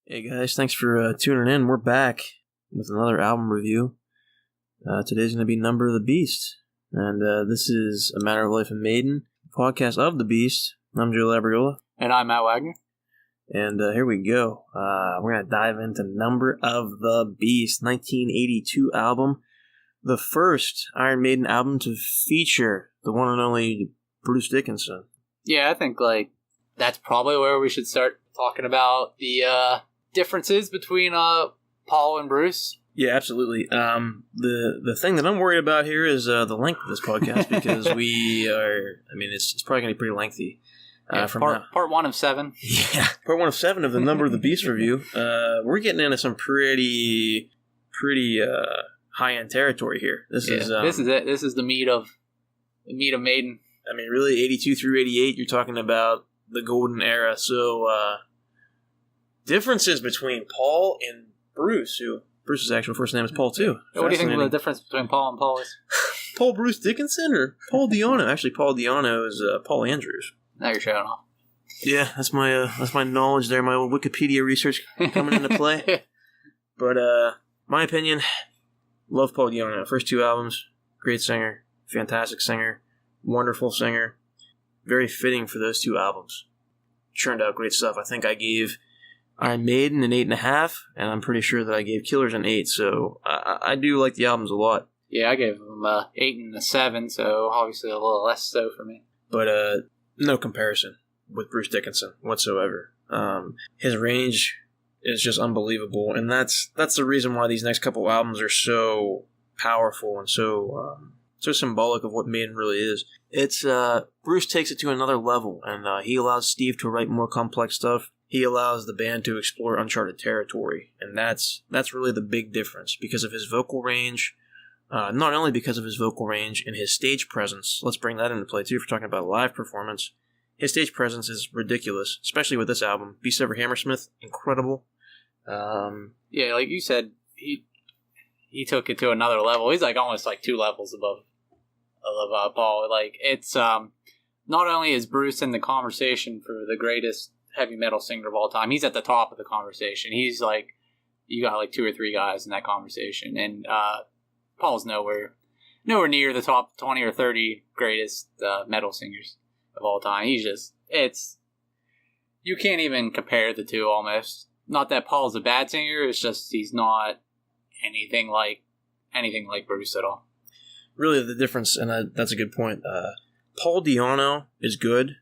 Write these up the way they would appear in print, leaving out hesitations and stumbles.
Hey guys, thanks for tuning in. We're back with another album review. Today's going to be Number of the Beast, and this is A Matter of Life in Maiden, podcast of the Beast. I'm Joe Labriola. And I'm Matt Wagner. And here we go. We're going to dive into Number of the Beast, 1982 album. The first Iron Maiden album to feature the one and only Bruce Dickinson. Yeah, I think that's probably where we should start talking about the differences between Paul and Bruce. Yeah, absolutely. The thing that I'm worried about here is the length of this podcast because it's probably going to be pretty lengthy. Part 1 of 7. Yeah, part 1 of 7 of the Number of the Beast review. We're getting into some pretty high-end territory here. This is it. This is the meat of Maiden. I mean, really, 82 through 88, you're talking about the golden era. So, differences between Paul and Bruce, who Bruce's actual first name is Paul, too. What do you think the difference between Paul and Paul is? Paul Bruce Dickinson or Paul Di'Anno? Actually, Paul Di'Anno is Paul Andrews. Now you're showing off. Yeah, that's my knowledge there, my old Wikipedia research coming into play. But, my opinion, love Paul Di'Anno. First 2 albums, great singer, fantastic singer, wonderful singer. Very fitting for those 2 albums. Churned out great stuff. I think I gave Iron Maiden an 8.5, and I'm pretty sure that I gave Killers an 8, so I do like the albums a lot. Yeah, I gave them 8 and a 7, so obviously a little less so for me. But no comparison with Bruce Dickinson whatsoever. His range is just unbelievable, and that's the reason why these next couple albums are so powerful and so symbolic of what Maiden really is. It's Bruce takes it to another level, and he allows Steve to write more complex stuff. He allows the band to explore uncharted territory, and that's really the big difference because of his vocal range. Not only because of his vocal range and his stage presence. Let's bring that into play too. If we're talking about a live performance, his stage presence is ridiculous, especially with this album. Beast Over Hammersmith, incredible. Yeah, like you said, he took it to another level. He's almost 2 levels above Paul. It's not only is Bruce in the conversation for the greatest heavy metal singer of all time, he's at the top of the conversation. He's you got 2 or 3 guys in that conversation, and Paul's nowhere near the top 20 or 30 greatest metal singers of all time. He's just, you can't even compare the 2 almost. Not that Paul's a bad singer, it's just he's not anything like Bruce at all. Really, the difference, and that's a good point. Paul Di'Anno is good,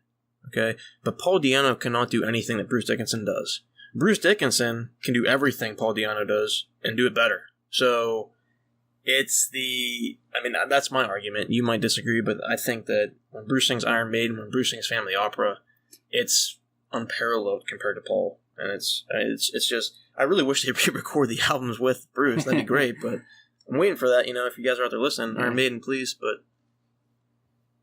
okay, but Paul Di'Anno cannot do anything that Bruce Dickinson does. Bruce Dickinson can do everything Paul Di'Anno does and do it better. So that's my argument. You might disagree, but I think that when Bruce sings Iron Maiden, when Bruce sings Family Opera, it's unparalleled compared to Paul. And it's just, I really wish they re-record the albums with Bruce. That'd be great, but I'm waiting for that. If you guys are out there listening, Iron Maiden, please. But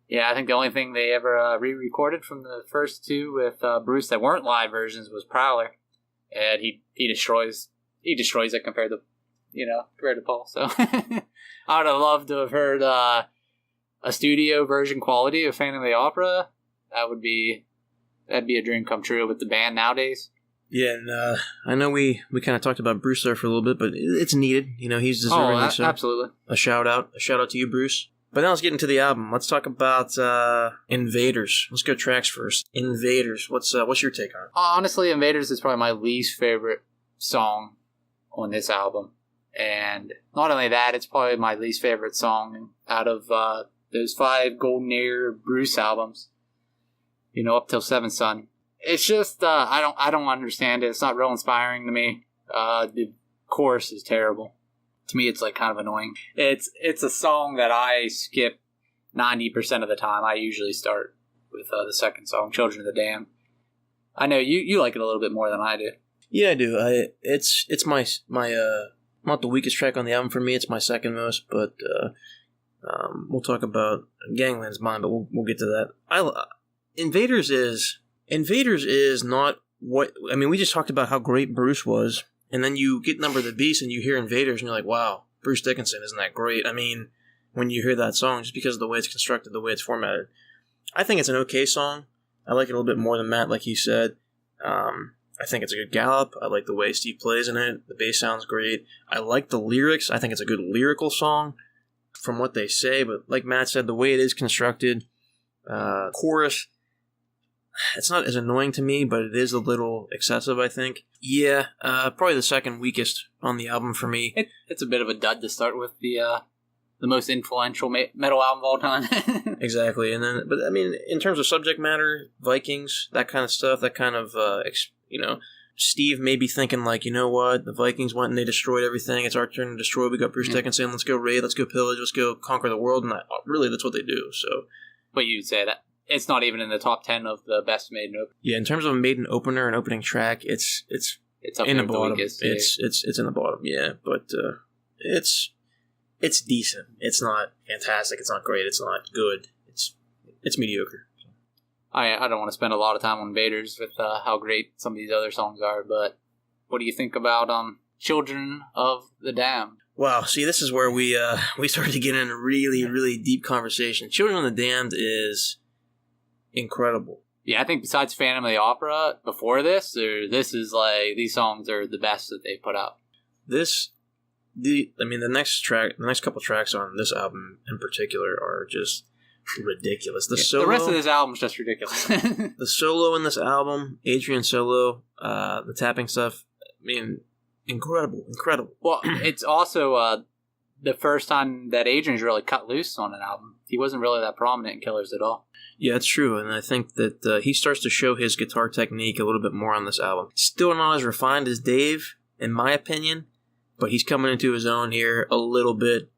yeah, I think the only thing they ever re-recorded from the first 2 with Bruce that weren't live versions was Prowler, and he destroys it compared to Paul. So I would have loved to have heard a studio version quality of Phantom of the Opera. That'd be a dream come true with the band nowadays. Yeah, and I know we kind of talked about Bruce there for a little bit, but it's needed. He's deserving. So absolutely. A shout out to you, Bruce. But now let's get into the album. Let's talk about Invaders. Let's go tracks first. Invaders. What's your take on it? Honestly, Invaders is probably my least favorite song on this album. And not only that, it's probably my least favorite song out of those 5 Golden Era Bruce albums. Up till Seventh Son. It's just I don't understand it. It's not real inspiring to me. The chorus is terrible. To me, it's kind of annoying. It's a song that I skip 90% of the time. I usually start with the second song, Children of the Damned. I know you like it a little bit more than I do. Yeah, I do. It's my not the weakest track on the album for me. It's my second most, but we'll talk about Gangland's Mind, but we'll get to that. Invaders is not what... I mean, we just talked about how great Bruce was, and then you get Number of the Beast and you hear Invaders and you're like, wow, Bruce Dickinson, isn't that great? I mean, when you hear that song, just because of the way it's constructed, the way it's formatted. I think it's an okay song. I like it a little bit more than Matt, like he said. I I think it's a good gallop. I like the way Steve plays in it. The bass sounds great. I like the lyrics. I think it's a good lyrical song from what they say, but like Matt said, the way it is constructed, chorus, it's not as annoying to me, but it is a little excessive, I think. Yeah, probably the second weakest on the album for me. It's a bit of a dud to start with, the most influential metal album of all time. Exactly, and then, but I mean, in terms of subject matter, Vikings, that kind of stuff, that kind of, Steve may be thinking like, you know what, the Vikings went and they destroyed everything, it's our turn to destroy, we got Bruce Dickinson, let's go raid, let's go pillage, let's go conquer the world, and really that's what they do, so. But you'd say that it's not even in the top 10 of the best Maiden openers. Yeah, in terms of a Maiden opener and opening track, it's up in the the bottom. weakest, It's in the bottom, yeah, but it's decent. It's not fantastic. It's not great. It's not good. It's mediocre. I don't want to spend a lot of time on Invaders with how great some of these other songs are, but what do you think about Children of the Damned? Wow, see, this is where we started to get in a really, really deep conversation. Children of the Damned is incredible. Yeah, I think besides Phantom of the Opera, before this is like, these songs are the best that they've put out. The next couple tracks on this album in particular are just ridiculous. The rest of this album is just ridiculous. The solo in this album, Adrian's solo, the tapping stuff, I mean, incredible. Well, it's also the first time that Adrian's really cut loose on an album. He wasn't really that prominent in Killers at all. Yeah, it's true, and I think that he starts to show his guitar technique a little bit more on this album. Still not as refined as Dave, in my opinion, but he's coming into his own here a little bit.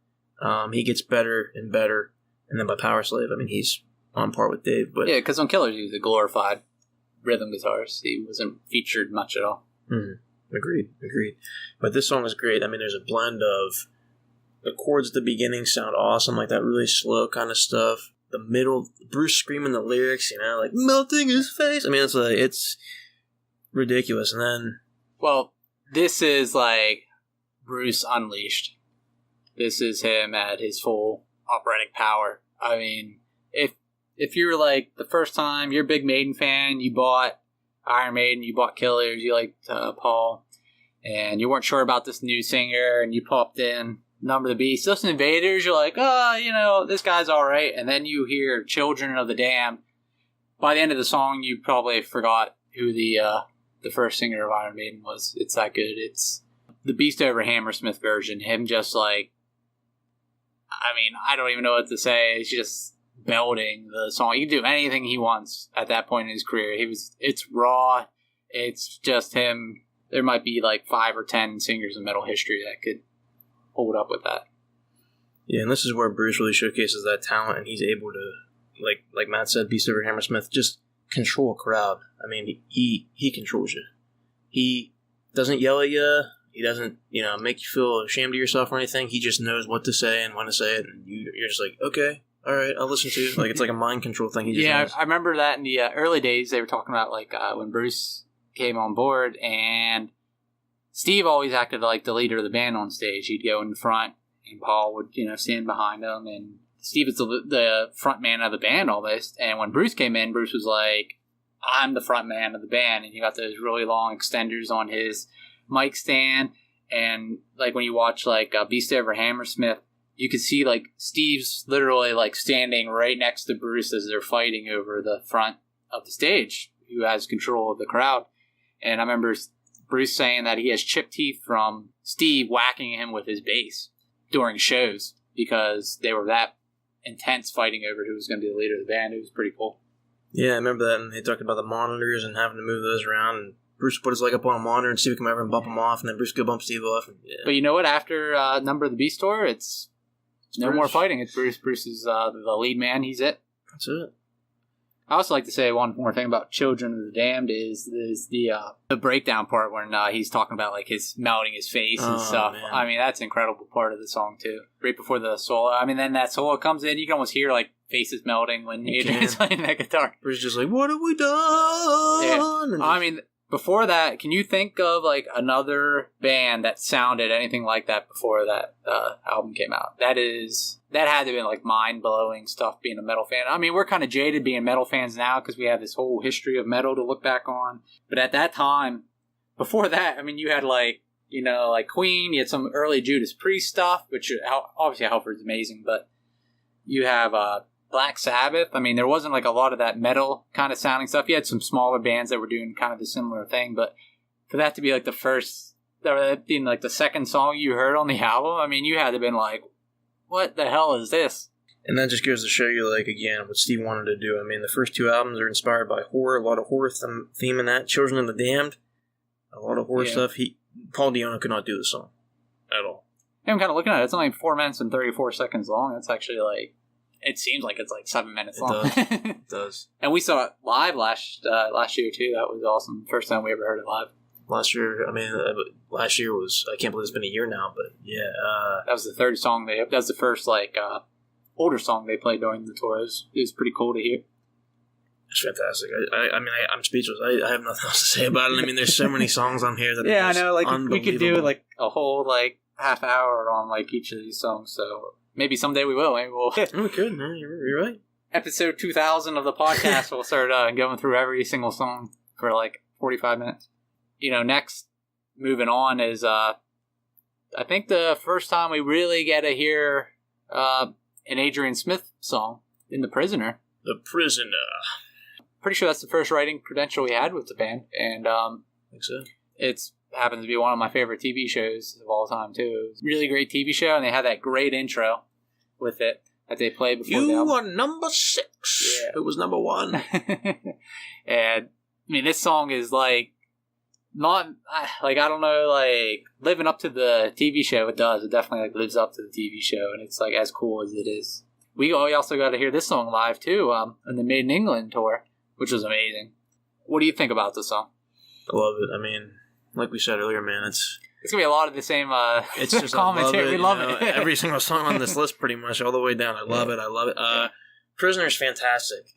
He gets better and better. And then by Power Slave, I mean, he's on par with Dave. But yeah, because on Killers, he was a glorified rhythm guitarist. He wasn't featured much at all. Agreed. But this song is great. I mean, there's a blend of the chords at the beginning sound awesome, like that really slow kind of stuff. The middle, Bruce screaming the lyrics, like melting his face. I mean, it's ridiculous. And then, well, this is like Bruce Unleashed. This is him at his full operatic power. I mean, if you're like the first time you're a big Maiden fan, you bought Iron Maiden, you bought Killers, you liked Paul, and you weren't sure about this new singer, and you popped in Number of the Beast, listen to Invaders, you're like, this guy's all right, and then you hear Children of the Damned. By the end of the song, you probably forgot who the first singer of Iron Maiden was. It's that good. It's the Beast over Hammersmith version. Him just like, I mean, I don't even know what to say. It's just belting the song. He can do anything he wants at that point in his career. It's raw. It's just him. There might be like 5 or 10 singers in metal history that could hold up with that. Yeah, and this is where Bruce really showcases that talent, and he's able to, like Matt said, Beast over Hammersmith, just control a crowd. I mean, he controls you. He doesn't yell at you. He doesn't, make you feel ashamed of yourself or anything. He just knows what to say and when to say it, and you're just like, okay, all right, I'll listen to you. Like, it's like a mind control thing. He just knows. I remember that in the early days. They were talking about like when Bruce came on board, and Steve always acted like the leader of the band on stage. He'd go in the front, and Paul would, stand behind him, and Steve is the front man of the band almost. And when Bruce came in, Bruce was like, I'm the front man of the band, and he got those really long extenders on his mic stand. And like when you watch like Beast over Hammersmith, you could see like Steve's literally like standing right next to Bruce as they're fighting over the front of the stage, who has control of the crowd. And I remember Bruce saying that he has chipped teeth from Steve whacking him with his bass during shows because they were that intense fighting over who was going to be the leader of the band. It was pretty cool. Yeah, I remember that, and they talked about the monitors and having to move those around, and Bruce put his leg up on a monitor and Steve would come over and bump him off, and then Bruce could bump Steve off. And, yeah. But you know what? After Number of the Beast tour, it's no Bruce. More fighting. It's Bruce. Bruce is the lead man. He's it. That's it. I also like to say one more thing about Children of the Damned is the breakdown part when he's talking about like his melting his face and stuff. Man. I mean, that's an incredible part of the song too. Right before the solo. I mean, then that solo comes in, you can almost hear like faces melting when Adrian's playing that guitar. Bruce is just like, what have we done? Yeah. I mean, before that, can you think of like another band that sounded anything like that before that album came out? That had to have been like mind-blowing stuff being a metal fan. I mean, we're kind of jaded being metal fans now because we have this whole history of metal to look back on. But at that time, before that, I mean, you had like Queen. You had some early Judas Priest stuff, which obviously Halford's amazing, but you have Black Sabbath. I mean, there wasn't like a lot of that metal kind of sounding stuff. You had some smaller bands that were doing kind of a similar thing, but for that to be like being like the second song you heard on the album, I mean, you had to have been like, what the hell is this? And that just goes to show you, like, again, what Steve wanted to do. I mean, the first two albums are inspired by horror, a lot of horror theme in that. Children of the Damned, a lot of horror stuff. Paul Di'Anno could not do the song at all. Yeah, I'm kind of looking at it. It's only 4 minutes and 34 seconds long. It's actually like, it seems like it's like 7 minutes long. It does. And we saw it live last year, too. That was awesome. First time we ever heard it live. Last year was, I can't believe it's been a year now, but yeah. That was the third song that was the first, like, older song they played during the tour. It was pretty cool to hear. It's fantastic. I'm speechless. I have nothing else to say about it. I mean, there's so many songs on here that yeah, I know. Like, we could do like a whole like half hour on like each of these songs. So maybe someday we will. Maybe we'll. We could. No, you're right. Episode 2000 of the podcast, we'll start going through every single song for like 45 minutes. Next, moving on is I think the first time we really get to hear an Adrian Smith song in The Prisoner. The Prisoner. Pretty sure that's the first writing credential we had with the band, and I think so. It's happens to be one of my favorite TV shows of all time too. It was a really great TV show, and they had that great intro with it that they played before. You are number 6. Yeah. It was number 1. And I mean, this song is like not like, I don't know, like living up to the TV show. It does. It definitely like lives up to the TV show, and it's like as cool as it is. We also got to hear this song live too on the Maiden England tour, which was amazing. What do you think about this song? I love it. I mean, like we said earlier, man, it's gonna be a lot of the same it's just commentary. We love it. Every single song on this list, pretty much all the way down. I love it. Prisoner's fantastic.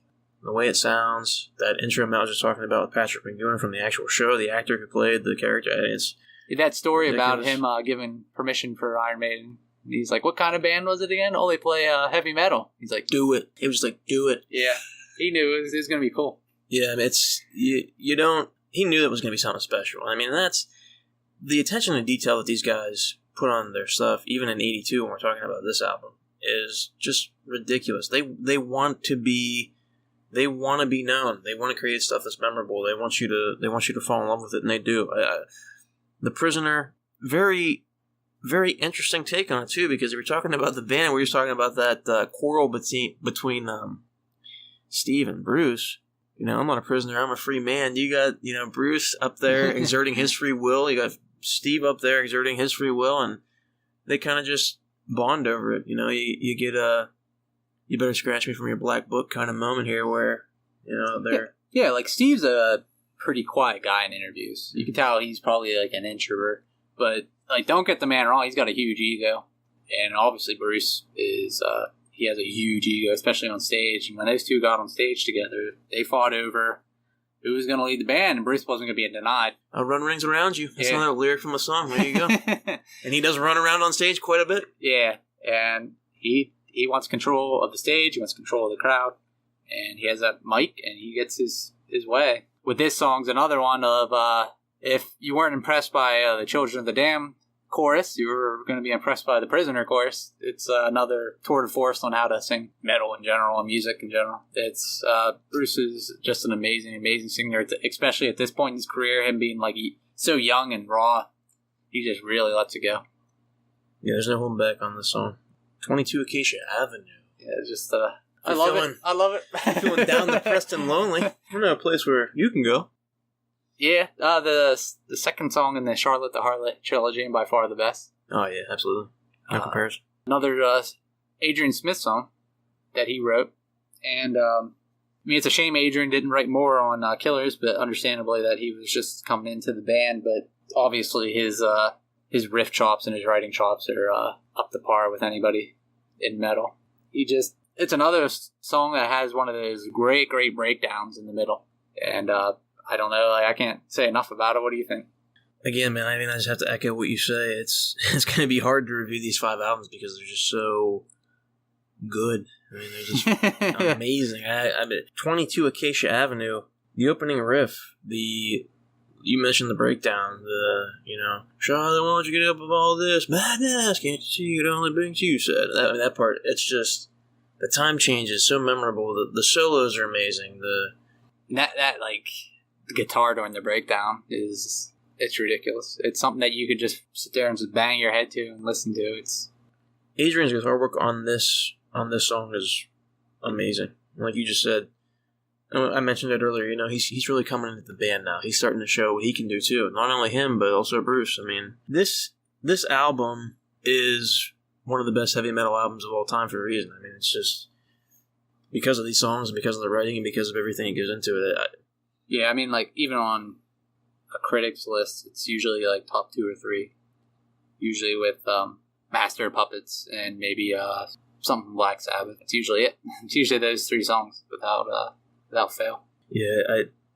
The way it sounds, that intro Mel was just talking about with Patrick McGowan from the actual show, the actor who played the character, it's that story ridiculous. About him giving permission for Iron Maiden. He's like, what kind of band was it again? Oh, they play heavy metal. He's like, do it. It was like, do it. Yeah. He knew it was going to be cool. Yeah, I mean, he knew it was going to be something special. I mean, that's the attention to detail that these guys put on their stuff, even in 82 when we're talking about this album, is just ridiculous. They want to be known. They want to create stuff that's memorable. They want you to fall in love with it, and they do. The Prisoner, very, very interesting take on it too, because we were talking about the band, we were talking about that quarrel between Steve and Bruce. I'm not a prisoner, I'm a free man. You got, Bruce up there exerting his free will. You got Steve up there exerting his free will, and they kind of just bond over it. You get a you better scratch me from your black book kind of moment here where, they're... Yeah, like Steve's a pretty quiet guy in interviews. You can tell he's probably like an introvert, but like, don't get the man wrong, he's got a huge ego. And obviously Bruce is... he has a huge ego, especially on stage. And when those two got on stage together, they fought over who was going to lead the band, and Bruce wasn't going to be denied. I'll run rings around you. That's another lyric from a song. There you go. And he does run around on stage quite a bit. Yeah, and he wants control of the stage. He wants control of the crowd. And he has that mic, and he gets his way. With this song's another one of, if you weren't impressed by the Children of the Damned chorus, you were going to be impressed by the Prisoner chorus. It's another tour de force on how to sing metal in general and music in general. It's Bruce is just an amazing singer, especially at this point in his career, him being like so young and raw. He just really lets it go. Yeah, there's no holding back on this song. 22 Acacia Avenue. Yeah, it's just I love it. Feeling down, depressed, and lonely. We're not a place where you can go. Yeah, the second song in the Charlotte the Harlot trilogy, and by far the best. Oh yeah, absolutely. No comparison. Another Adrian Smith song that he wrote, and I mean, it's a shame Adrian didn't write more on Killers, but understandably that he was just coming into the band. But obviously his riff chops and his writing chops are up to par with anybody in metal. It's another song that has one of those great breakdowns in the middle, and I don't know, I can't say enough about it. What do you think? Again, man, I just have to echo what you say. It's going to be hard to review these 5 albums because they're just so good. I mean, they're just amazing. I mean, 22 Acacia Avenue, the opening riff, the you mentioned the breakdown, Charlotte, why don't you get up with all this madness? Can't you see it only brings you sad? That part, it's just, the time change is so memorable. The solos are amazing. That like, the guitar during the breakdown it's ridiculous. It's something that you could just sit there and just bang your head to and listen to. Adrian's guitar work on this song is amazing. Like you just said, I mentioned it earlier. He's really coming into the band now. He's starting to show what he can do too. Not only him, but also Bruce. I mean, this album is one of the best heavy metal albums of all time for a reason. I mean, it's just because of these songs and because of the writing and because of everything that goes into it. Yeah, I mean, like, even on a critics list, it's usually like top 2 or 3. Usually with Master of Puppets and maybe something from Black Sabbath. It's usually it. It's usually those 3 songs without fail. Yeah,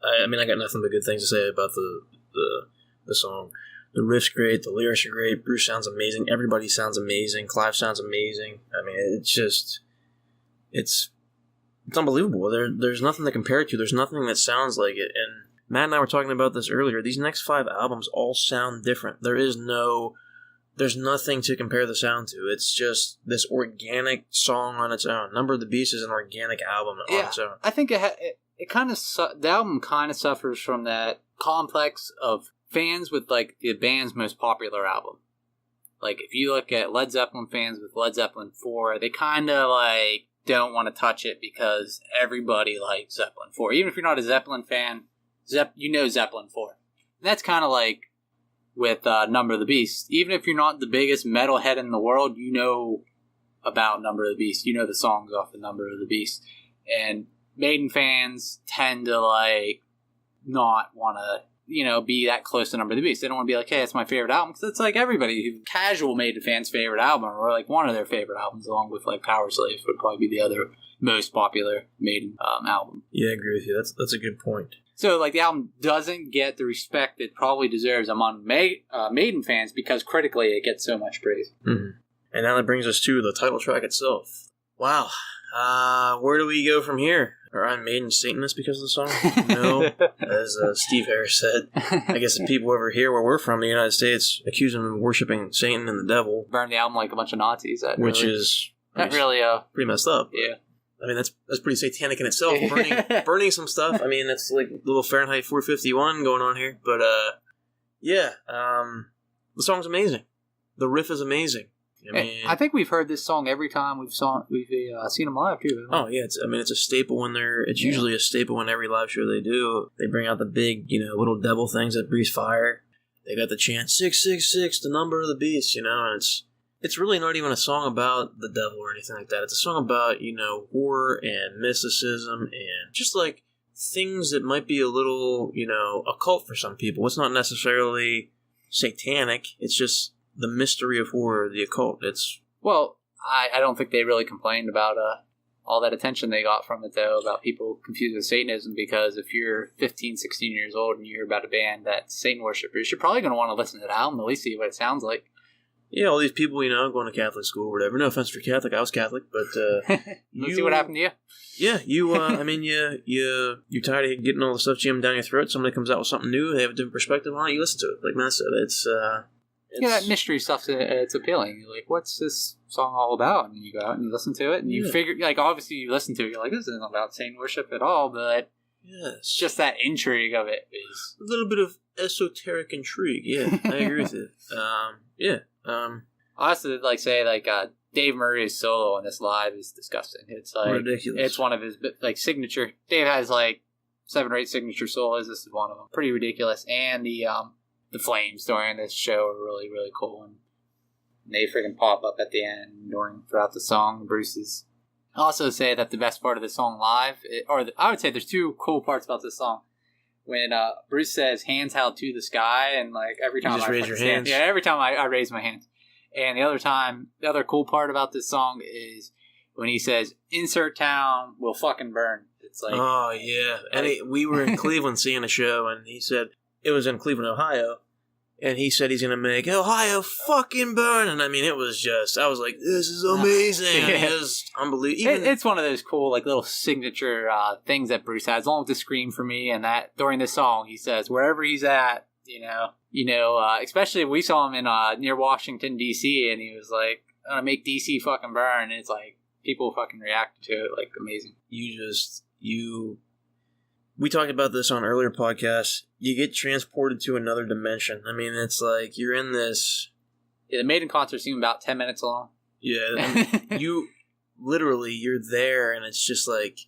I mean, I got nothing but good things to say about the song. The riff's great, the lyrics are great, Bruce sounds amazing, everybody sounds amazing, Clive sounds amazing. I mean, it's unbelievable. There's nothing to compare it to. There's nothing that sounds like it. And Matt and I were talking about this earlier. These next 5 albums all sound different. There's nothing to compare the sound to. It's just this organic song on its own. Number of the Beast is an organic album on its own. I think the album kind of suffers from that complex of fans with like the band's most popular album. Like if you look at Led Zeppelin fans with Led Zeppelin 4, they kind of like don't want to touch it because everybody likes Zeppelin 4. Even if you're not a Zeppelin fan, you know Zeppelin 4. And that's kind of like with Number of the Beast. Even if you're not the biggest metalhead in the world, you know about Number of the Beast. You know the songs off the Number of the Beast. And Maiden fans tend to like not want to, be that close to Number of the Beast. They don't want to be like, hey, it's my favorite album. Because it's like everybody, casual Maiden fans' favorite album, or like one of their favorite albums, along with like Power Slave would probably be the other most popular Maiden album. Yeah, I agree with you. That's a good point. So, like, the album doesn't get the respect it probably deserves among Maiden fans because critically it gets so much praise. Mm-hmm. And now that brings us to the title track itself. Wow. Where do we go from here? Are Iron Maiden Satanists because of the song? No. As Steve Harris said. I guess the people over here where we're from, the United States, accuse them of worshiping Satan and the devil. Burn the album like a bunch of Nazis. Which is pretty messed up. Yeah. I mean, that's pretty satanic in itself, burning some stuff. I mean, it's like a little Fahrenheit 451 going on here. But, the song's amazing. The riff is amazing. I think we've heard this song every time we've seen them live, too. Oh, yeah. It's a staple when it's usually a staple in every live show they do. They bring out the big, little devil things that breathe fire. They got the chant, 666, the number of the beast, and it's really not even a song about the devil or anything like that. It's a song about, horror and mysticism and just like things that might be a little, occult for some people. It's not necessarily satanic. It's just the mystery of horror, the occult. Well, I don't think they really complained about all that attention they got from it, though, about people confused with Satanism, because if you're 15, 16 years old and you hear about a band that's Satan worshippers, you're probably going to want to listen to the album, at least see what it sounds like. Yeah, all these people, going to Catholic school or whatever. No offense for Catholic, I was Catholic, but let's see what happened to you. Yeah, you're tired of getting all the stuff jammed down your throat. Somebody comes out with something new, they have a different perspective on it, you listen to it. Like Matt said, it's that mystery stuff, it's appealing. You're like, what's this song all about? And you go out and you listen to it, and you figure, like, obviously you listen to it, you're like, this isn't about Satan worship at all, but it's just that intrigue of it is a little bit of esoteric intrigue. Yeah, I agree with it. I also say Dave Murray's solo on this live is disgusting. It's like ridiculous. It's one of his signature. Dave has 7 or 8 signature solos. This is one of them. Pretty ridiculous. And the flames during this show are really, really cool, and they freaking pop up at the end throughout the song. Bruce's. I also say that the best part of the song live, I would say there's 2 cool parts about this song. When Bruce says "hands held to the sky," and every time you just raise your hands. Yeah, every time I raise my hands. And the other cool part about this song is when he says "insert town will fucking burn." It's like, oh yeah, and we were in Cleveland seeing a show, and he said it was in Cleveland, Ohio, and he said he's going to make Ohio fucking burn. And I mean, it was just, I was like, this is amazing. Yeah. It was unbelievable. It's one of those cool, like, little signature things that Bruce has, along with the scream for me. And that during this song, he says, wherever he's at, especially we saw him in near Washington, D.C., and he was like, I'm going to make D.C. fucking burn. And it's like, people fucking reacted to it, like, amazing. We talked about this on earlier podcasts. You get transported to another dimension. I mean, it's like you're in this. Yeah, the Maiden concert seemed about 10 minutes long. Yeah, you're there, and it's just like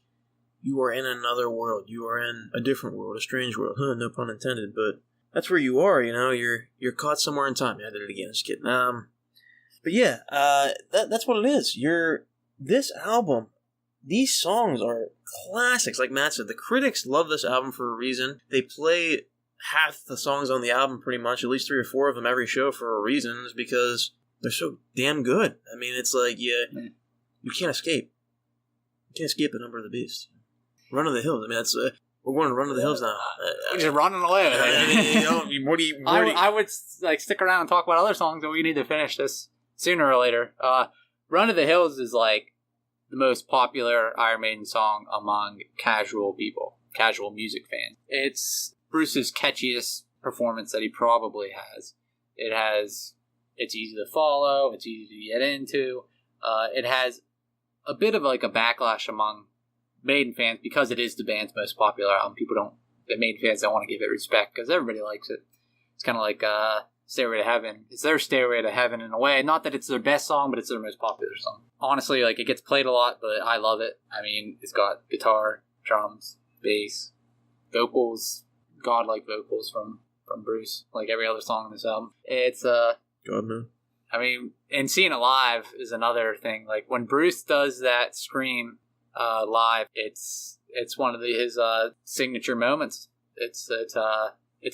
you are in another world. You are in a different world, a strange world. No pun intended, but that's where you are. You're caught somewhere in time. Yeah, I did it again. Just kidding. But yeah, that's what it is. This album. These songs are classics. Like Matt said, the critics love this album for a reason. They play half the songs on the album pretty much, at least 3 or 4 of them every show for a reason, is because they're so damn good. I mean, it's like, you can't escape. You can't escape the Number of the Beast. Run of the Hills. I mean, that's we're going to Run of the Hills now. We're just running away. I would like stick around and talk about other songs, but we need to finish this sooner or later. Run of the Hills is like the most popular Iron Maiden song among casual people, casual music fans. It's Bruce's catchiest performance that he probably has. It's easy to follow, it's easy to get into. It has a bit of like a backlash among Maiden fans because it is the band's most popular album. The Maiden fans don't want to give it respect because everybody likes it. It's kind of like Stairway to Heaven. It's their Stairway to Heaven in a way. Not that it's their best song, but it's their most popular song. Honestly, like, it gets played a lot, but I love it. I mean, it's got guitar, drums, bass, vocals, godlike vocals from Bruce, like every other song on this album. It's God, man. I mean, and seeing it live is another thing. Like, when Bruce does that scream live, it's one of his signature moments. It's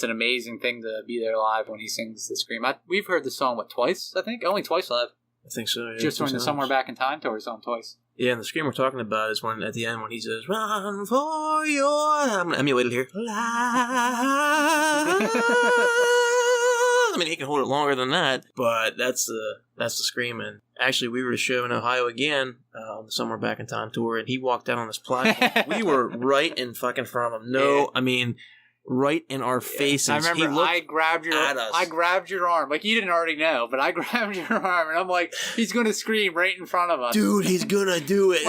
an amazing thing to be there live when he sings the scream. We've heard the song, twice, I think? Only twice live. I think so, yeah. Just when the Somewhere Back in Time tour, song twice. Yeah, and the scream we're talking about is when, at the end, when he says, run for your... I'm emulated here. I mean, he can hold it longer than that, but that's the scream. And actually, we were at a show in Ohio again on the Somewhere Back in Time tour, and he walked out on this platform. We were right in fucking front of him. I mean... right in our faces. I remember I grabbed your arm. Like, you didn't already know, but I grabbed your arm, and I'm like, he's going to scream right in front of us. Dude, he's going to do it.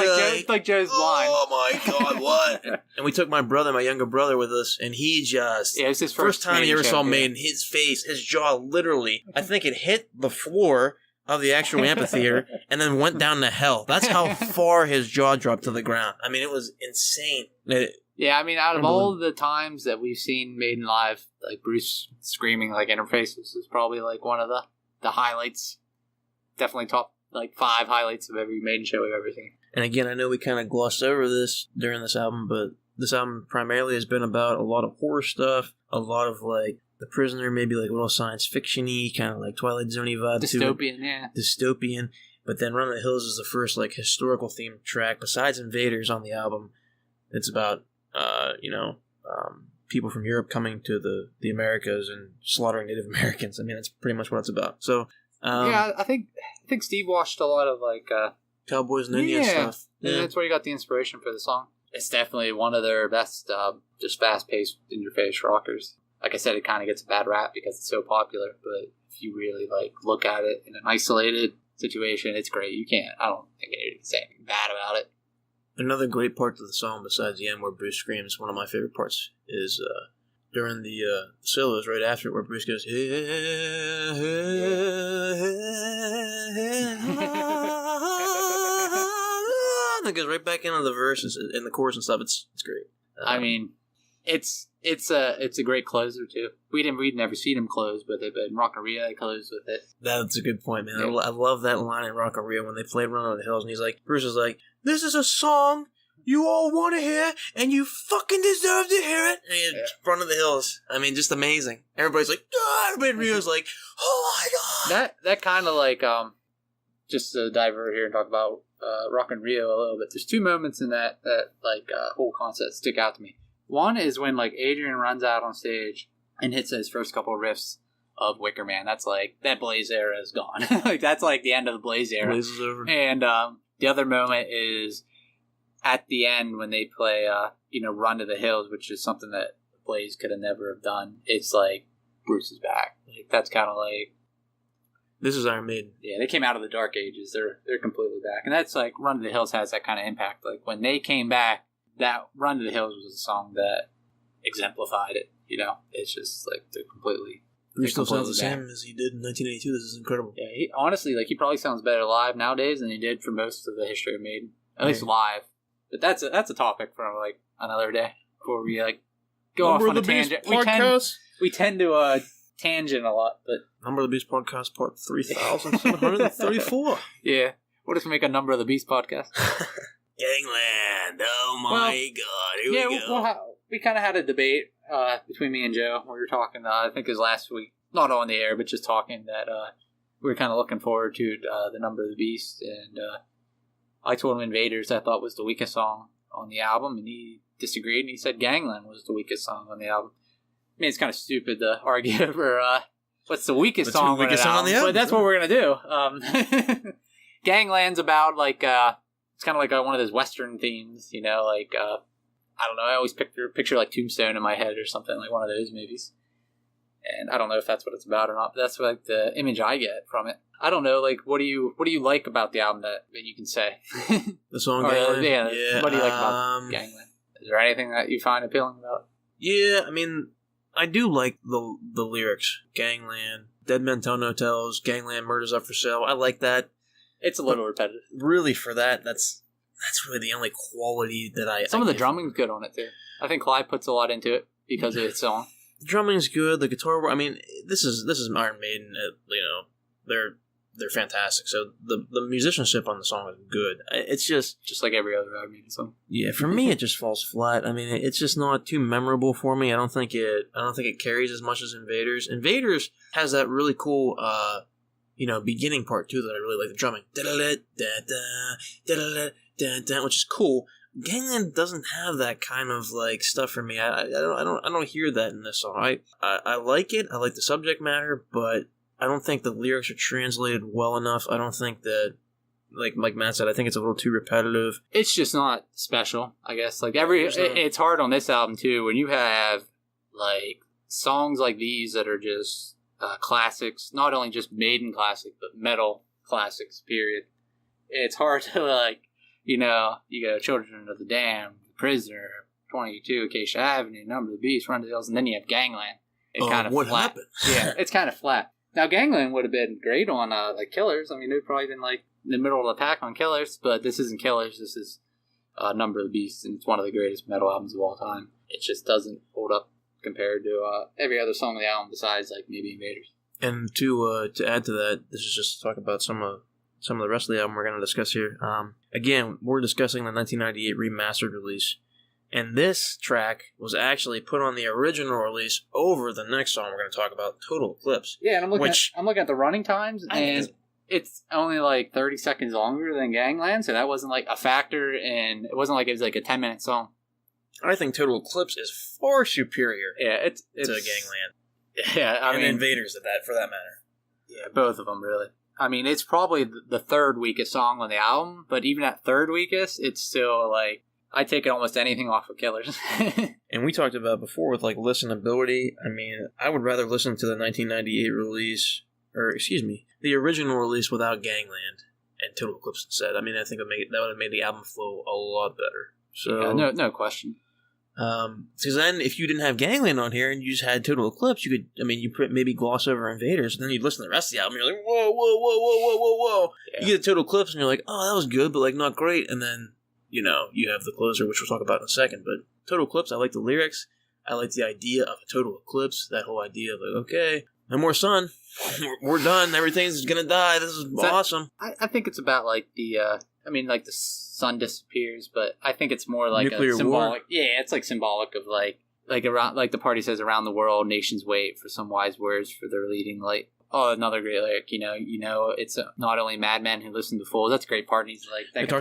like Joe's blind. Oh, my God, what? And we took my younger brother with us, and he just... Yeah, it was his first time he ever saw Maiden, his face, his jaw literally, I think it hit the floor of the actual amphitheater and then went down to hell. That's how far his jaw dropped to the ground. I mean, it was insane. Yeah, I mean, out of all the times that we've seen Maiden live, like Bruce screaming like Interfaces is probably like one of the highlights. Definitely top like 5 highlights of every Maiden show we've ever seen. And again, I know we kind of glossed over this during this album, but this album primarily has been about a lot of horror stuff, a lot of like The Prisoner, maybe like a little science fiction-y, kind of like Twilight Zone-y vibe. Dystopian, yeah. Dystopian. But then Run of the Hills is the first like historical themed track besides Invaders on the album. It's about people from Europe coming to the Americas and slaughtering Native Americans. I mean, that's pretty much what it's about. So, I think Steve watched a lot of like Cowboys and Indians stuff. Yeah, that's where he got the inspiration for the song. It's definitely one of their best, just fast-paced, in-your-face rockers. Like I said, it kind of gets a bad rap because it's so popular, but if you really like look at it in an isolated situation, it's great. I don't think anybody can say anything bad about it. Another great part to the song, besides the end where Bruce screams, one of my favorite parts is during the solos right after it, where Bruce goes, and it goes right back into the verses and the chorus and stuff. It's great. I mean, it's a great closer too. We'd never seen him close with it, but in Rock and Rio they closed with it. That's a good point, man. Yeah. I love that line in Rock and Rio when they played Run of the Hills, and he's like, Bruce is like, "This is a song you all want to hear, and you fucking deserve to hear it." And he's Run of the Hills. I mean, just amazing. Everybody's like, everybody in Rio's like, "Oh my God." That kind of like just to divert here and talk about Rock and Rio a little bit. There's 2 moments in that whole concept stick out to me. One is when like Adrian runs out on stage and hits his first couple of riffs of Wicker Man. That's like, that Blaze era is gone. Like, that's like the end of the Blaze era. Blaze is over. And the other moment is at the end when they play, Run to the Hills, which is something that Blaze could have never have done. It's like, Bruce is back. Like, that's kind of like... This is Iron Maiden. Yeah, they came out of the Dark Ages. They're completely back. And that's like, Run to the Hills has that kind of impact. Like, when they came back, that Run to the Hills was a song that exemplified it. It's just like, they're completely... Bruce still sounds the same as he did in 1982. This is incredible. Yeah, honestly, he probably sounds better live nowadays than he did for most of the history of Maiden. At least live. But that's a topic for like another day before we go off on a tangent. We tend to tangent a lot, but Number of the Beast podcast part 3734. Yeah. What if we make a Number of the Beast podcast? Gangland. Oh my god. Here we go. We kind of had a debate between me and Joe. We were talking, I think it was last week, not on the air, but just talking that we were kind of looking forward to the Number of the Beast, and I told him Invaders I thought was the weakest song on the album, and he disagreed, and he said Gangland was the weakest song on the album. I mean, it's kind of stupid to argue over what's the weakest song on the album, but that's what we're going to do. Gangland's about, it's kind of like one of those Western themes, I don't know, I always picture like Tombstone in my head or something, like one of those movies. And I don't know if that's what it's about or not, but that's like the image I get from it. I don't know, what do you like about the album that you can say? The song Gangland? Yeah. What do you like about Gangland? Is there anything that you find appealing about it? Yeah, I mean, I do like the lyrics. Gangland, Dead Men Tell No Tales, Gangland, Murders Up for Sale. I like that. It's a little repetitive. Really, for that, that's really the only quality that I... Some of the drumming's good on it, too. I think Clive puts a lot into it because of its song. The drumming's good. The guitar work... I mean, this is Iron Maiden. They're fantastic. So the musicianship on the song is good. It's just like every other Iron Maiden song. Yeah, for me, it just falls flat. I mean, it's just not too memorable for me. I don't think it carries as much as Invaders. Invaders has that really cool... beginning part too that I really like, the drumming, which is cool. Gangland doesn't have that kind of stuff for me. I don't hear that in this song. I like it. I like the subject matter, but I don't think the lyrics are translated well enough. I don't think that, like Matt said, I think it's a little too repetitive. It's just not special, I guess. It's hard on this album too when you have songs like these that are just classics, not only just Maiden classic, but metal classics, period. It's hard to, you go Children of the Damned, Prisoner, 22, Acacia Avenue, Number of the Beast, Run to the Hills, and then you have Gangland. It's kind of what flat. happened? Yeah, it's kind of flat. Now, Gangland would have been great on, Killers. I mean, they'd probably been, in the middle of the pack on Killers, but this isn't Killers. This is Number of the Beast, and it's one of the greatest metal albums of all time. It just doesn't hold up compared to every other song on the album besides, maybe Invaders. And to add to that, this is just to talk about some of the rest of the album we're going to discuss here. Again, we're discussing the 1998 remastered release, and this track was actually put on the original release over the next song we're going to talk about, Total Eclipse. Yeah, and I'm looking at the running times, and it's only 30 seconds longer than Gangland, so that wasn't a factor, and it wasn't it was a 10-minute song. I think Total Eclipse is far superior. Yeah, it's to Gangland. Yeah, I mean, Invaders at that, for that matter. Yeah, both of them, really. I mean, it's probably the third weakest song on the album, but even at third weakest, it's still, I take almost anything off of Killers. And we talked about before with, listenability. I mean, I would rather listen to the 1998 release, the original release without Gangland and Total Eclipse instead. I mean, I think that would have made the album flow a lot better. So yeah, no question. Because then, if you didn't have Gangland on here and you just had Total Eclipse, you could, maybe gloss over Invaders, and then you'd listen to the rest of the album, and you're like, whoa. Yeah. You get Total Eclipse, and you're like, oh, that was good, but, not great, and then, you have the closer, which we'll talk about in a second, but Total Eclipse, I like the lyrics, I like the idea of a total eclipse, that whole idea of, okay, no more sun, we're done, everything's gonna die, this is awesome. I think it's about, the sun disappears, but I think it's more nuclear a symbolic war. Yeah, it's symbolic of around the party says, around the world nations wait for some wise words for their leading light. Oh, another great lyric, it's not only madmen who listen to fools. That's a great part, and he's that guitar,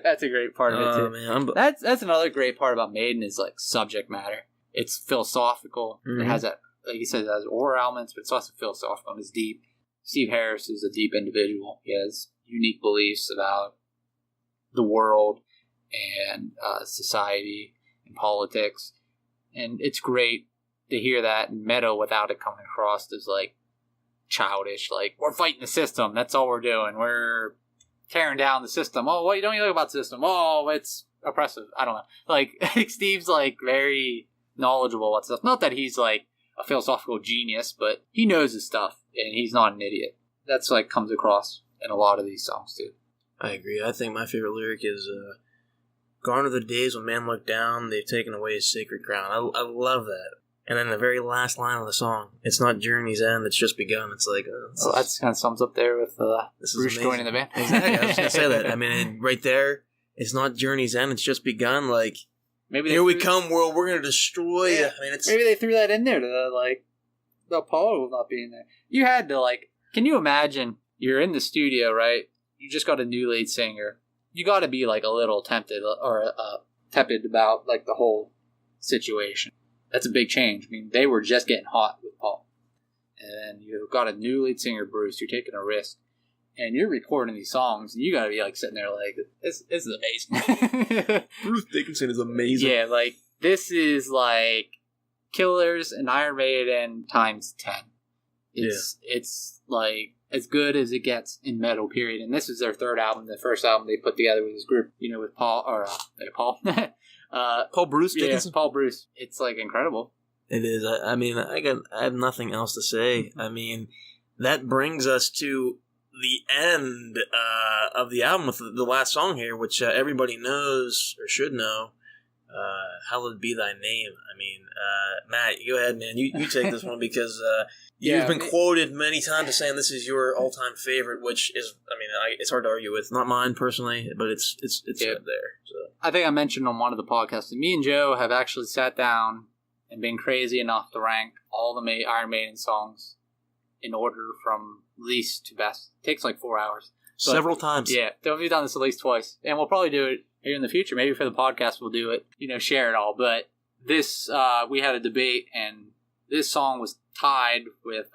that's a great part of it too. Man, that's another great part about Maiden is subject matter. It's philosophical. It has that, like you said, it has horror elements, but it's also philosophical and it's deep. Steve Harris is a deep individual. He has unique beliefs about the world and society and politics. And it's great to hear that in metal without it coming across as like childish, like we're fighting the system. That's all we're doing. We're tearing down the system. Oh, what don't you like about the system? Oh, it's oppressive. I don't know. Like Steve's like very knowledgeable about stuff. Not that he's like a philosophical genius, but he knows his stuff and he's not an idiot. That's like comes across in a lot of these songs too. I agree. I think my favorite lyric is "Gone are the days when man looked down, they've taken away his sacred crown." I love that. And then the very last line of the song, "It's not journey's end, it's just begun." It's like... so that kind of sums up there with Bruce joining the band. Exactly, I was going to say that. I mean, right there, it's not journey's end, it's just begun. Like, maybe here we come, world, we're going to destroy you. I mean, maybe they threw that in there to, like, the Apollo not being there. You had to, like... Can you imagine, you're in the studio, right? You just got a new lead singer. You got to be, like, a little tempted or tepid about, like, the whole situation. That's a big change. I mean, they were just getting hot with Paul. And you've got a new lead singer, Bruce. You're taking a risk. And you're recording these songs. And you got to be, like, sitting there like, this is amazing. Bruce Dickinson is amazing. Yeah, like, this is, like, Killers and Iron Maiden times 10. It's like, as good as it gets in metal, period. And this is their third album. The first album they put together with this group, with Paul, Paul. Paul Bruce Dickinson? Yeah, Paul Bruce. It's like incredible. It is. I mean, I have nothing else to say. I mean, that brings us to the end of the album with the last song here, which everybody knows or should know. Hallowed be thy name. I mean, Matt, go ahead, man. You take this one because you've been quoted many times as saying this is your all-time favorite, which is, I mean, it's hard to argue with. Not mine personally, but it's right there. So. I think I mentioned on one of the podcasts that me and Joe have actually sat down and been crazy enough to rank all the Iron Maiden songs in order from least to best. It takes like 4 hours. But, several times. Yeah, we've done this at least twice. And we'll probably do it here in the future. Maybe for the podcast we'll do it, share it all. But this, we had a debate, and this song was tied with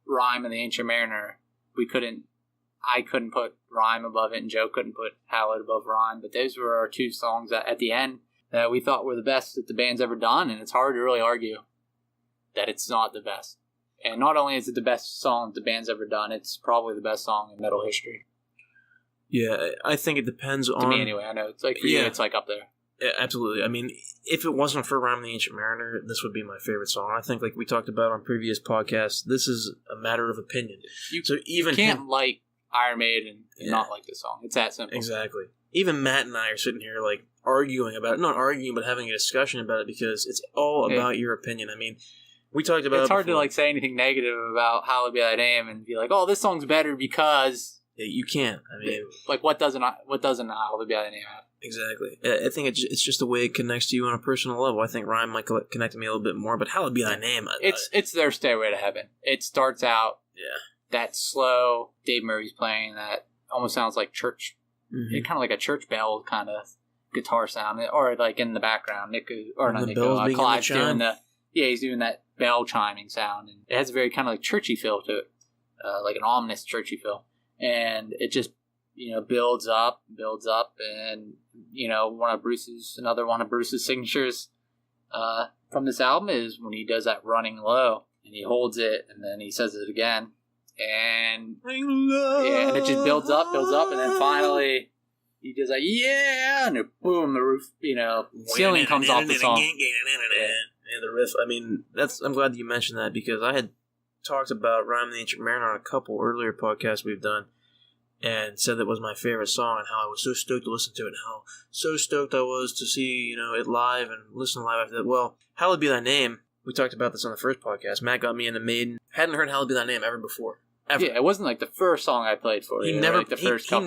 Rhyme and the Ancient Mariner. I couldn't put Rhyme above it, and Joe couldn't put Hallowed above Rhyme. But those were our two songs at the end that we thought were the best that the band's ever done. And it's hard to really argue that it's not the best. And not only is it the best song the band's ever done, it's probably the best song in metal history. Yeah, I think it depends on... To me, anyway. I know it's like for you, it's like up there. Yeah, absolutely. I mean, if it wasn't for Rhyme and the Ancient Mariner, this would be my favorite song. I think, like we talked about on previous podcasts, this is a matter of opinion. You can't like Iron Maiden and not like this song. It's that simple. Exactly. Even Matt and I are sitting here, like, arguing about it. Not arguing, but having a discussion about it because it's all about your opinion. I mean, we talked about... It's hard to, like, say anything negative about Hallowed Be Thy Name and be like, oh, this song's better because... Yeah, you can't. I mean... Like, what doesn't Hallowed Be Thy Name have? Exactly. I think it's just the way it connects to you on a personal level. I think Rhyme might connect to me a little bit more, but Hallowed Be Thy Name... It's their Stairway to Heaven. It starts out... That slow Dave Murray's playing that almost sounds like church... Mm-hmm. Kind of like a church bell kind of guitar sound, or like in the background, Clive's doing he's doing that bell chiming sound, and it has a very kind of like churchy feel to it, like an ominous churchy feel, and it just builds up, and another one of Bruce's signatures from this album is when he does that running low, and he holds it, and then he says it again. And and it just builds up, and then finally he does like and boom, the roof, ceiling comes off the song. Yeah, the riff. I mean, I'm glad that you mentioned that because I had talked about Rhyme and the Ancient Mariner on a couple earlier podcasts we've done, and said that was my favorite song, and how I was so stoked to listen to it, and how so stoked I was to see it live and listen live after that. Well, Hallowed Be Thy Name. We talked about this on the first podcast. Matt got me into Maiden. Hadn't heard Hallowed Be Thy Name ever before. Ever. Yeah, it wasn't like the first song I played for you. He never played it for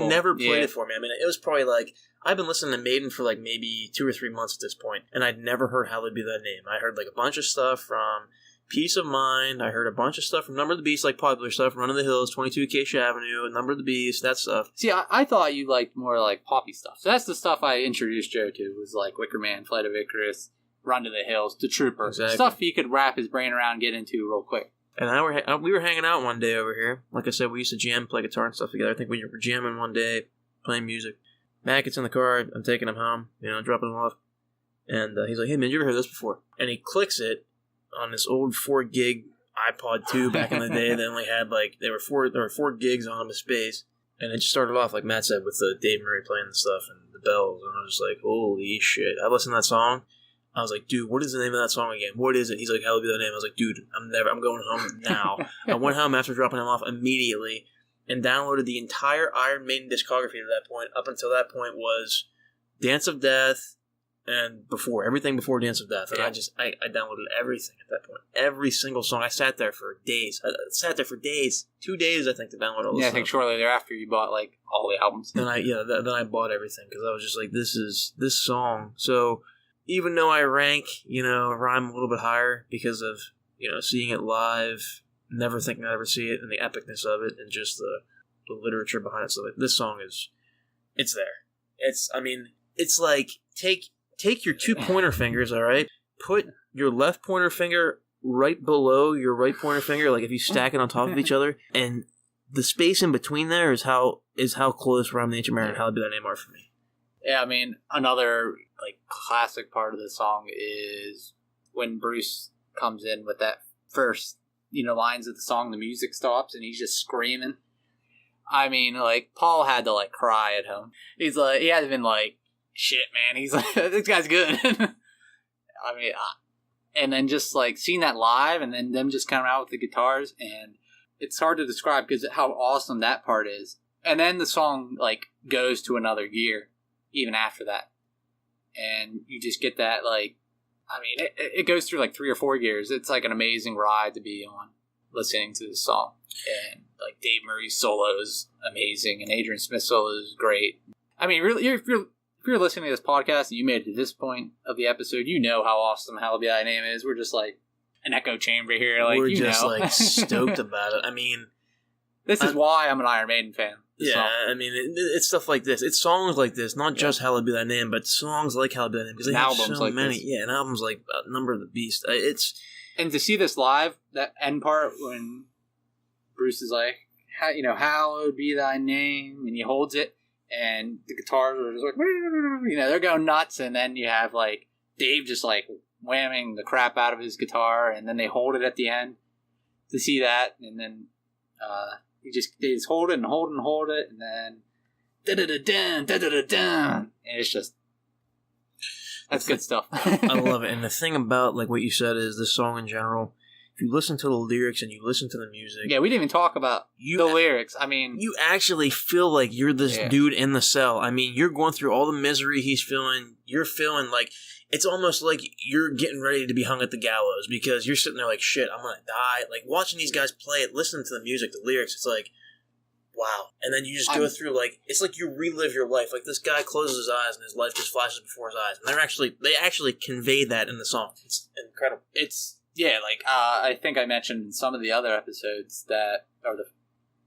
me. I mean, it was probably like, I've been listening to Maiden for like maybe 2 or 3 months at this point, and I'd never heard Hallowed Be Thy Name. I heard like a bunch of stuff from Peace of Mind. I heard a bunch of stuff from Number of the Beast, like popular stuff, Run of the Hills, 22 Acacia Avenue, Number of the Beast, that stuff. See, I thought you liked more like poppy stuff. So that's the stuff I introduced Joe to, was like Wicker Man, Flight of Icarus, Run to the Hills, The Trooper. Exactly. Stuff he could wrap his brain around and get into real quick. And we were hanging out one day over here. Like I said, we used to jam, play guitar and stuff together. I think we were jamming one day, playing music. Matt gets in the car. I'm taking him home, dropping him off. And he's like, hey, man, you ever heard this before? And he clicks it on this old 4-gig iPod 2 back in the day. They only had, there were 4 gigs on them of space. And it just started off, like Matt said, with Dave Murray playing the stuff and the bells. And I was just like, holy shit. I listened to that song. I was like, dude, what is the name of that song again? What is it? He's like, hell, be the name. I was like, dude, I'm going home now. I went home after dropping him off immediately and downloaded the entire Iron Maiden discography to that point. Up until that point was Dance of Death and everything before Dance of Death. And I downloaded everything at that point. Every single song. I sat there for days. 2 days, I think, to download all this stuff. I think shortly thereafter you bought, all the albums. Then I bought everything because I was just like, this song. So even though I rank, Rhyme a little bit higher because of, seeing it live, never thinking I'd ever see it, and the epicness of it, and just the literature behind it. So this song it's there. It's like, take your 2 pointer fingers, all right? Put your left pointer finger right below your right pointer finger, like if you stack it on top of each other, and the space in between there is how close Rhyme the Ancient Mariner and How to Be Thy Name are for me. Yeah, another classic part of the song is when Bruce comes in with that first, lines of the song, the music stops and he's just screaming. Paul had to cry at home. He's like, he had to been like, shit, man. He's like, this guy's good. And then just seeing that live and then them just coming out with the guitars, and it's hard to describe because how awesome that part is. And then the song goes to another gear even after that. And you just get that, it goes through 3 or 4 gears. It's an amazing ride to be on listening to this song. And, Dave Murray's solo is amazing, and Adrian Smith's solo is great. Really, if you're listening to this podcast and you made it to this point of the episode, you know how awesome Hallowed Be Thy Name is. We're just, an echo chamber here. We're just, stoked about it. This is why I'm an Iron Maiden fan. It's stuff like this. It's songs like this, not just Hallowed Be Thy Name, but songs like Hallowed Be Thy Name. Because they have so many. This. Yeah, and albums like Number of the Beast. And to see this live, that end part when Bruce is like, Hallowed Be Thy Name, and he holds it, and the guitars are just they're going nuts, and then you have Dave just whamming the crap out of his guitar, and then they hold it at the end to see that, and then they just hold it and hold it and hold it, and then da-da-da-dun, da-da-da-dun. And it's just, that's good stuff. I love it. And the thing about what you said is this song in general, if you listen to the lyrics and you listen to the music. Yeah, we didn't even talk about the lyrics. You actually feel like you're this dude in the cell. You're going through all the misery he's feeling. You're feeling it's almost like you're getting ready to be hung at the gallows because you're sitting there shit, I'm going to die. Watching these guys play it, listening to the music, the lyrics, it's wow. And then you just go through, it's like you relive your life. This guy closes his eyes and his life just flashes before his eyes. And they actually convey that in the song. It's incredible. I think I mentioned in some of the other episodes or the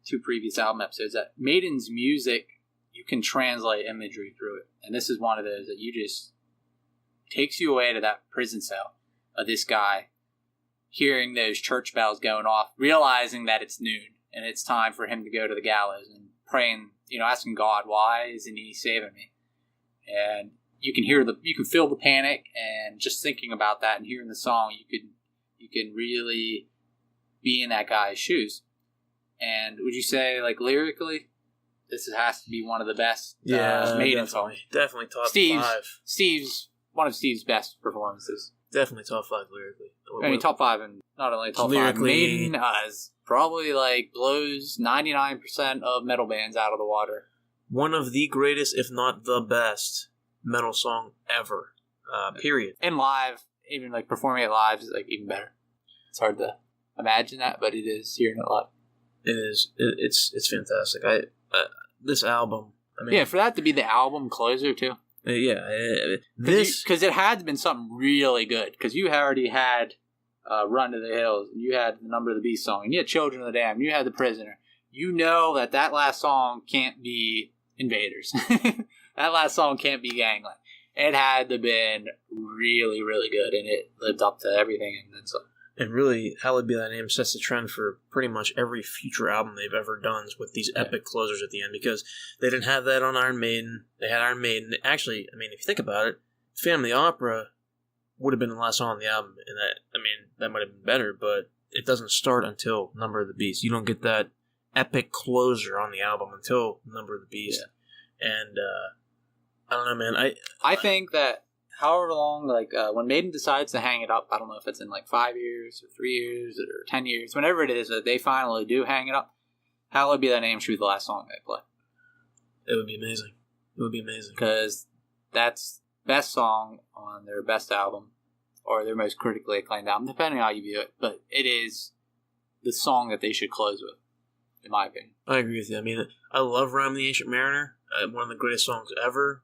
2 previous album episodes, that Maiden's music, you can translate imagery through it. And this is one of those that you just takes you away to that prison cell of this guy hearing those church bells going off, realizing that it's noon and it's time for him to go to the gallows, and praying, asking God, why isn't he saving me? And you can feel the panic, and just thinking about that and hearing the song, you can really be in that guy's shoes. And would you say, lyrically, this has to be one of the best Maiden songs? Definitely top 5. One of Steve's best performances. Definitely top 5 lyrically. Top 5, and not only top 5. Maiden is probably blows 99% of metal bands out of the water. One of the greatest, if not the best, metal song ever. Period. And live, even performing it live is even better. It's hard to imagine that, but it is hearing it live. It is. It's fantastic. This album. For that to be the album closer too. Because it had been something really good. Because you already had Run to the Hills, and you had the Number of the Beast song, and you had Children of the Damned, you had The Prisoner. You know that last song can't be Invaders. That last song can't be Gangland. it had to been really, really good, and it lived up to everything and then some. And really, Hallowed Be Thy Name sets the trend for pretty much every future album they've ever done with these epic closers at the end, because they didn't have that on Iron Maiden. They had Iron Maiden. Actually, I mean, if you think about it, Phantom of the Opera would have been the last song on the album, and that might have been better, but it doesn't start until Number of the Beast. You don't get that epic closer on the album until Number of the Beast. Yeah. And I don't know, man. I think that however long, when Maiden decides to hang it up, I don't know if it's in 5 years or 3 years or 10 years, whenever it is that they finally do hang it up, Hallowed Be Thy Name should be the last song they play. It would be amazing. It would be amazing. Because that's best song on their best album, or their most critically acclaimed album, depending on how you view it. But it is the song that they should close with, in my opinion. I agree with you. I mean, I love Rhyme of the Ancient Mariner. One of the greatest songs ever.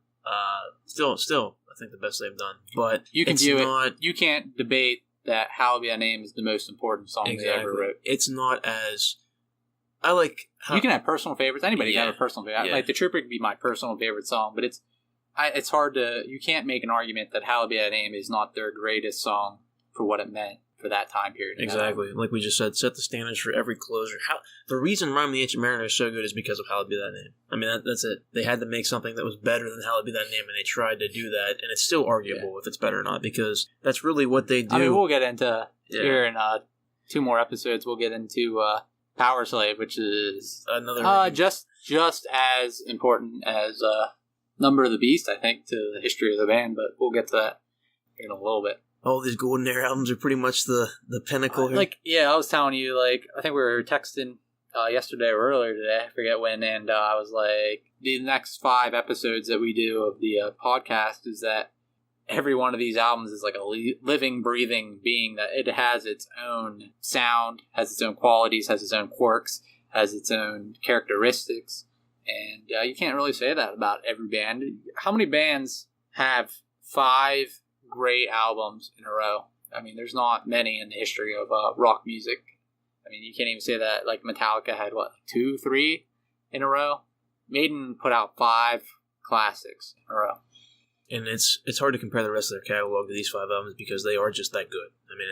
Still, I think the best they've done. But you can view it. You can't debate that Hallowed Be Thy Name is the most important song they ever wrote. It's not as... I like... You can have personal favorites. Anybody can have a personal favorite. Yeah. The Trooper could be my personal favorite song, but it's hard to... You can't make an argument that Hallowed Be Thy Name is not their greatest song for what it meant for that time period. Exactly. Like we just said, set the standards for every closer. The reason Rhyme of the Ancient Mariner is so good is because of Hallowed Be Thy Name. I mean, that's it. They had to make something that was better than Hallowed Be Thy Name, and they tried to do that, and it's still arguable if it's better or not, because that's really what they do. I mean, we'll get into, here in 2 more episodes, we'll get into Power Slave, which is another just as important as Number of the Beast, I think, to the history of the band, but we'll get to that in a little bit. All these Golden Era albums are pretty much the pinnacle here. I was telling you, I think we were texting yesterday or earlier today, I forget when, and I was like, the next 5 episodes that we do of the podcast is that every one of these albums is like a living, breathing being, that it has its own sound, has its own qualities, has its own quirks, has its own characteristics, and you can't really say that about every band. How many bands have 5 great albums in a row? I mean, there's not many in the history of rock music. I mean, you can't even say that. Metallica had 2, 3 in a row. Maiden put out 5 classics in a row, and it's hard to compare the rest of their catalog to these 5 albums because they are just that good. I mean,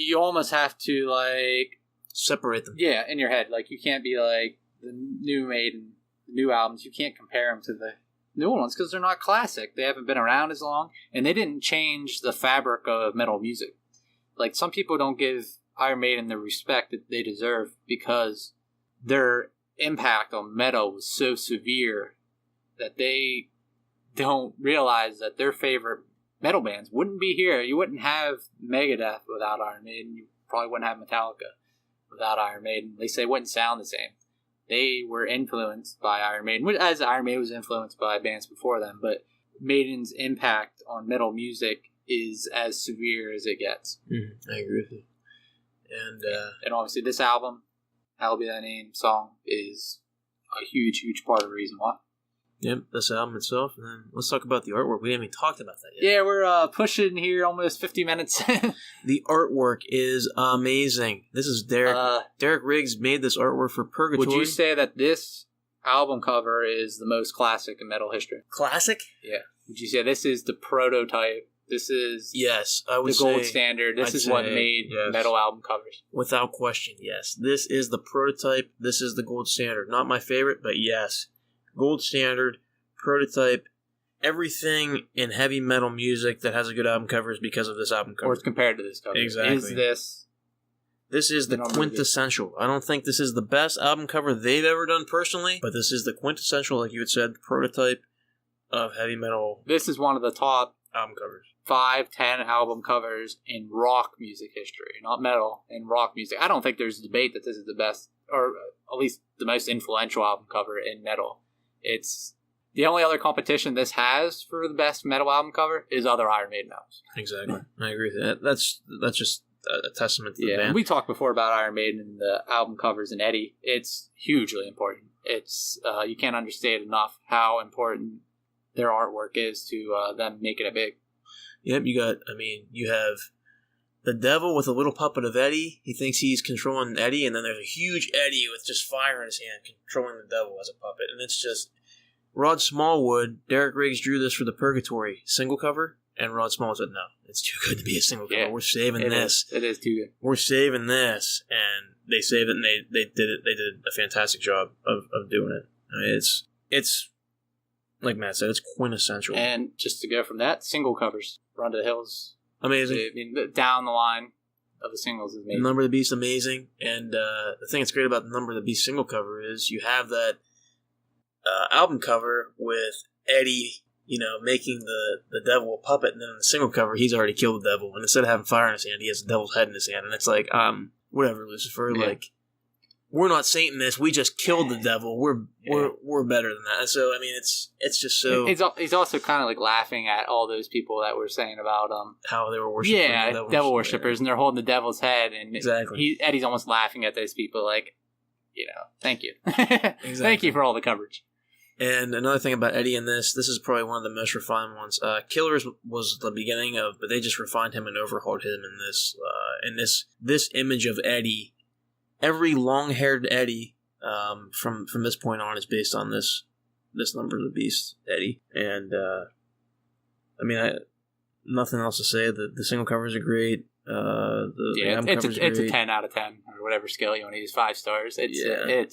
you almost have to separate them. Yeah, in your head. You can't be the new Maiden, the new albums. You can't compare them to the new ones because they're not classic. They haven't been around as long, and they didn't change the fabric of metal music. Some people don't give Iron Maiden the respect that they deserve because their impact on metal was so severe that they don't realize that their favorite metal bands wouldn't be here. You wouldn't have Megadeth without Iron Maiden. You probably wouldn't have Metallica without Iron Maiden. At least they wouldn't sound the same. They were influenced by Iron Maiden, as Iron Maiden was influenced by bands before them, but Maiden's impact on metal music is as severe as it gets. I agree with you. And obviously this album, Hallowed Be Thy Name song, is a huge, huge part of the reason why. Yep, this album itself, and then let's talk about the artwork. We haven't even talked about that yet. Yeah, we're pushing here almost 50 minutes. The artwork is amazing. This is Derek. Derek Riggs made this artwork for Purgatory. Would you say that this album cover is the most classic in metal history? Classic? Yeah. Would you say this is the prototype? This is I would the gold standard. This is what made metal album covers. Without question, yes. This is the prototype. This is the gold standard. Not my favorite, but yes. Gold standard, prototype, everything in heavy metal music that has a good album cover is because of this album cover. Or it's compared to this cover. Exactly. This is the quintessential. I don't think this is the best album cover they've ever done personally, but this is the quintessential, like you had said, prototype of heavy metal. This is one of the top album covers. 5-10 album covers in rock music history, not metal, in rock music. I don't think there's a debate that this is the best, or at least the most influential album cover in metal. It's the only other competition this has for the best metal album cover is other Iron Maiden albums. Exactly. I agree with that. That's just a testament to the band. We talked before about Iron Maiden and the album covers and Eddie. It's hugely important. It's you can't understate enough how important their artwork is to them making it big. Yep, you have the devil with a little puppet of Eddie. He thinks he's controlling Eddie, and then there's a huge Eddie with just fire in his hand controlling the devil as a puppet. And it's just, Rod Smallwood, Derek Riggs drew this for the Purgatory single cover, and Rod Smallwood said, no, it's too good to be a single cover. We're saving this. It is too good. We're saving this. And they saved it, and they did it. They did a fantastic job of doing it. I mean, it's like Matt said, it's quintessential. And just to go from that, single covers. Run to the Hills. Amazing. I mean, down the line of the singles is amazing. Number of the Beast, amazing. And the thing that's great about the Number of the Beast single cover is you have that album cover with Eddie, making the devil a puppet, and then in the single cover, he's already killed the devil. And instead of having fire in his hand, he has the devil's head in his hand. And it's like, whatever, Lucifer, like, we're not Satanists. We just killed the devil. We're better than that. So I mean, it's just so. He's also kind of like laughing at all those people that were saying about how they were worshiping. Yeah, devil worshippers, and they're holding the devil's head, and exactly. Eddie's almost laughing at those people, like, thank you, exactly. Thank you for all the coverage. And another thing about Eddie in this is probably one of the most refined ones. Killers was the beginning of, but they just refined him and overhauled him in this. And this image of Eddie. Every long-haired Eddie from this point on is based on this Number of the Beast Eddie, and I mean, nothing else to say. The single covers are great. The album covers are great. It's a 10 out of 10 or whatever scale you want to use. 5 stars. It's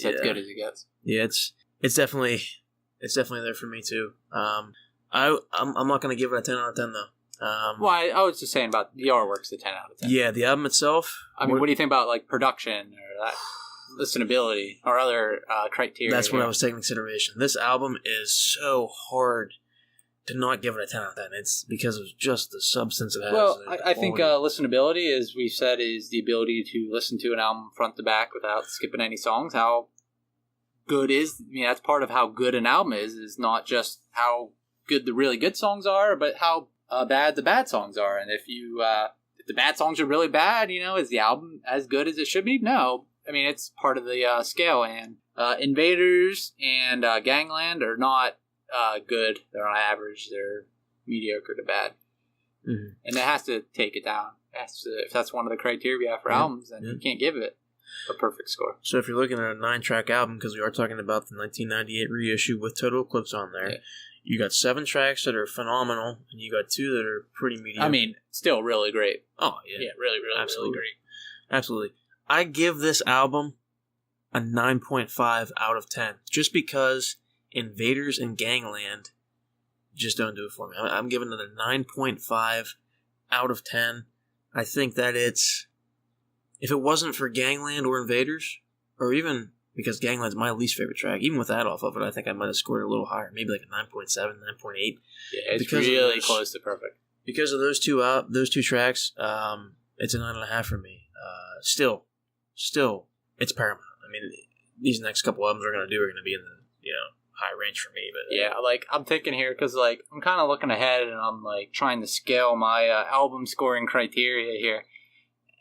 as good as it gets. Yeah, it's definitely there for me too. I'm not going to give it a 10 out of 10 though. Well, I was just saying about the artwork's a 10 out of 10. Yeah, the album itself. I mean, what do you think about like production or that listenability or other criteria? That's what I was taking into consideration. This album is so hard to not give it a 10 out of 10. It's because of just the substance it has. Well, I think listenability, as we've said, is the ability to listen to an album front to back without skipping any songs. How good that's part of how good an album is not just how good the really good songs are, but how bad the bad songs are. And if the bad songs are really bad, is the album as good as it should be? No. I mean, it's part of the scale. And Invaders and Gangland are not good. They're on average. They're mediocre to bad. Mm-hmm. And it has to take it down. If that's one of the criteria for albums, then you can't give it a perfect score. So if you're looking at a 9-track album, because we are talking about the 1998 reissue with Total Eclipse on there, you got 7 tracks that are phenomenal, and you got 2 that are pretty mediocre. I mean, still really great. Oh, yeah. Yeah, really, really, Absolutely. really great. Absolutely. I give this album a 9.5 out of 10, just because Invaders and Gangland just don't do it for me. I'm giving it a 9.5 out of 10. I think that if it wasn't for Gangland or Invaders, or even because Gangland's my least favorite track, even with that off of it, I think I might have scored a little higher, maybe like a 9.7, 9.8. Yeah, it's really close to perfect. Because of those two tracks, it's a 9.5 for me. Still, it's paramount. I mean, these next couple albums are going to be in the high range for me. But yeah, like I'm thinking here because like I'm kind of looking ahead and I'm like trying to scale my album scoring criteria here,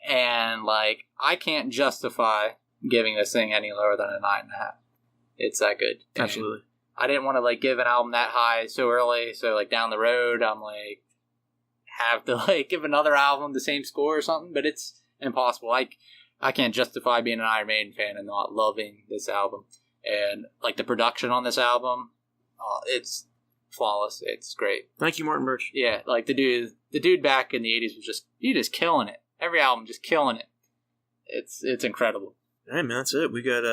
and like I can't justify giving this thing any lower than a 9.5. It's that good. Absolutely. And I didn't want to like give an album that high so early, so like down the road I'm like have to like give another album the same score or something, but it's impossible. I can't justify being an Iron Maiden fan and not loving this album. And like the production on this album, it's flawless. It's great. Thank you, Martin Birch. Yeah, like the dude back in the 80s was just killing it. Every album just killing it. It's incredible. Hey man, that's it. We got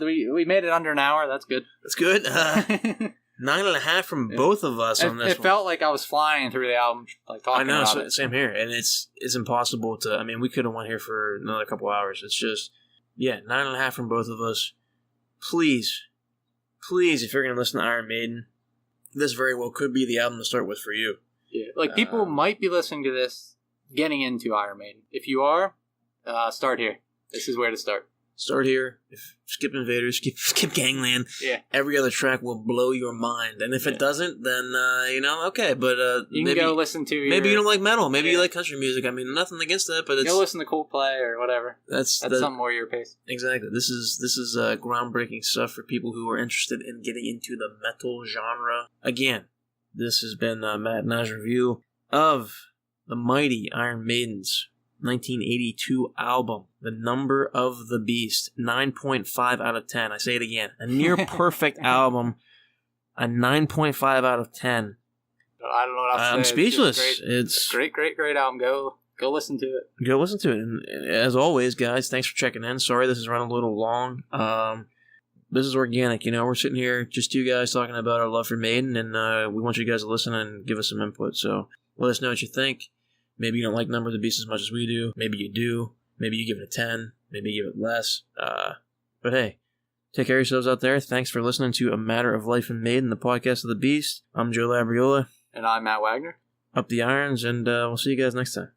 we made it under an hour. That's good. That's good. 9.5 from both of us on this. It felt like I was flying through the album, like talking about it. Same here, and it's impossible to. I mean, we could have went here for another couple hours. It's just 9.5 from both of us. Please, if you're gonna listen to Iron Maiden, this very well could be the album to start with for you. Yeah, like people might be listening to this, getting into Iron Maiden. If you are, start here. This is where to start. Start here. Skip Invaders, skip Gangland. Yeah. Every other track will blow your mind. And if it doesn't, then, okay. But you can go listen to maybe you don't like metal. Maybe you like country music. I mean, nothing against that, but it's... Go listen to Coldplay or whatever. That's something more your pace. Exactly. This is groundbreaking stuff for people who are interested in getting into the metal genre. Again, this has been Matt and I's review of the mighty Iron Maiden's 1982 album, The Number of the Beast, 9.5 out of 10. I say it again, a near perfect album. a 9.5 out of 10. I don't know what else to say. I'm speechless. It's great album. Go listen to it. Go listen to it. And as always, guys, thanks for checking in. Sorry this is running a little long. This is organic, we're sitting here, just two guys talking about our love for Maiden, and we want you guys to listen and give us some input. So let us know what you think. Maybe you don't like Number of the Beast as much as we do. Maybe you do. Maybe you give it a 10. Maybe you give it less. But hey, take care of yourselves out there. Thanks for listening to A Matter of Life and Maiden, the podcast of the Beast. I'm Joe Labriola. And I'm Matt Wagner. Up the irons, and we'll see you guys next time.